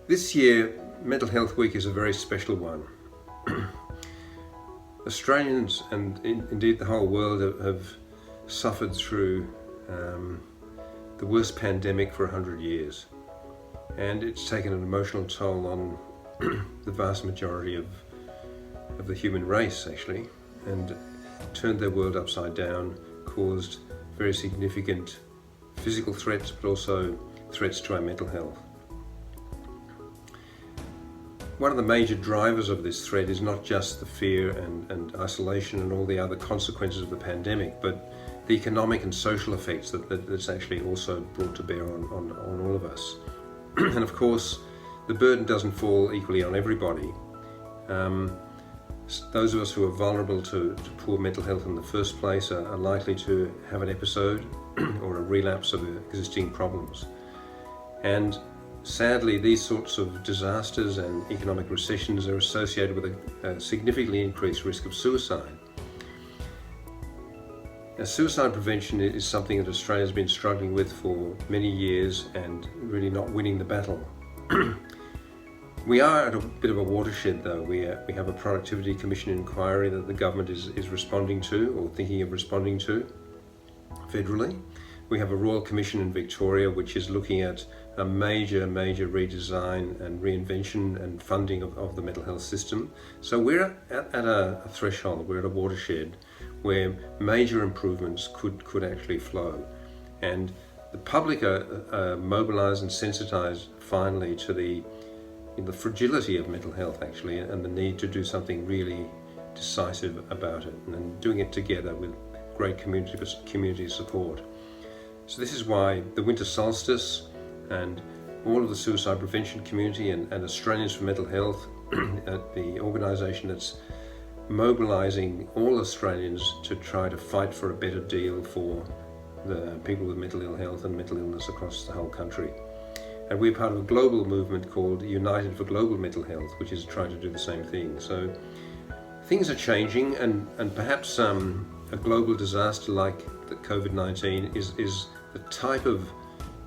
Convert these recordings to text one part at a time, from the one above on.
This year, Mental Health Week is a very special one. Australians and indeed the whole world have suffered through the worst pandemic for 100 years, and it's taken an emotional toll on the vast majority of the human race actually, and turned their world upside down, caused very significant physical threats but also threats to our mental health. One of the major drivers of this threat is not just the fear and isolation and all the other consequences of the pandemic, but the economic and social effects that's actually also brought to bear on all of us. And of course, the burden doesn't fall equally on everybody. Those of us who are vulnerable to poor mental health in the first place are likely to have an episode or a relapse of existing problems. And sadly, these sorts of disasters and economic recessions are associated with a significantly increased risk of suicide. Now, suicide prevention is something that Australia has been struggling with for many years and really not winning the battle. We are at a bit of a watershed though. We have a Productivity Commission inquiry that the government is responding to or thinking of responding to federally. We have a Royal Commission in Victoria which is looking at a major redesign and reinvention and funding of the mental health system. So we're at a threshold, we're at a watershed where major improvements could actually flow. And the public are mobilised and sensitised finally to the fragility of mental health actually, and the need to do something really decisive about it, and then doing it together with great community support. So this is why the winter solstice and all of the suicide prevention community and Australians for Mental Health, the organisation that's mobilising all Australians to try to fight for a better deal for the people with mental ill health and mental illness across the whole country. And we're part of a global movement called United for Global Mental Health, which is trying to do the same thing. So things are changing, and perhaps a global disaster like the COVID-19 is the type of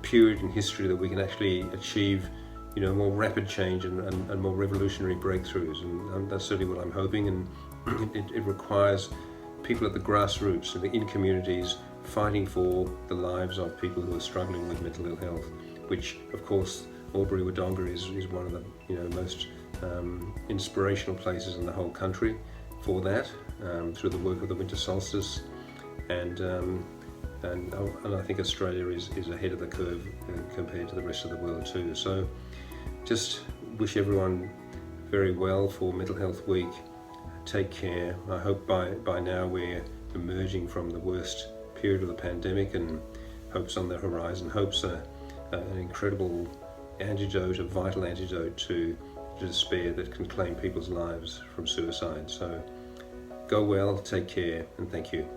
period in history that we can actually achieve more rapid change and more revolutionary breakthroughs, and that's certainly what I'm hoping. And it requires people at the grassroots and in communities fighting for the lives of people who are struggling with mental ill health, which of course Albury-Wodonga is one of the most inspirational places in the whole country for that, through the work of the winter solstice, and I think Australia is ahead of the curve compared to the rest of the world too. So just wish everyone very well for Mental Health Week. Take care. I hope by now we're emerging from the worst period of the pandemic, and hope's on the horizon. Hope's an incredible antidote, a vital antidote to despair that can claim people's lives from suicide. So go well, take care, and thank you.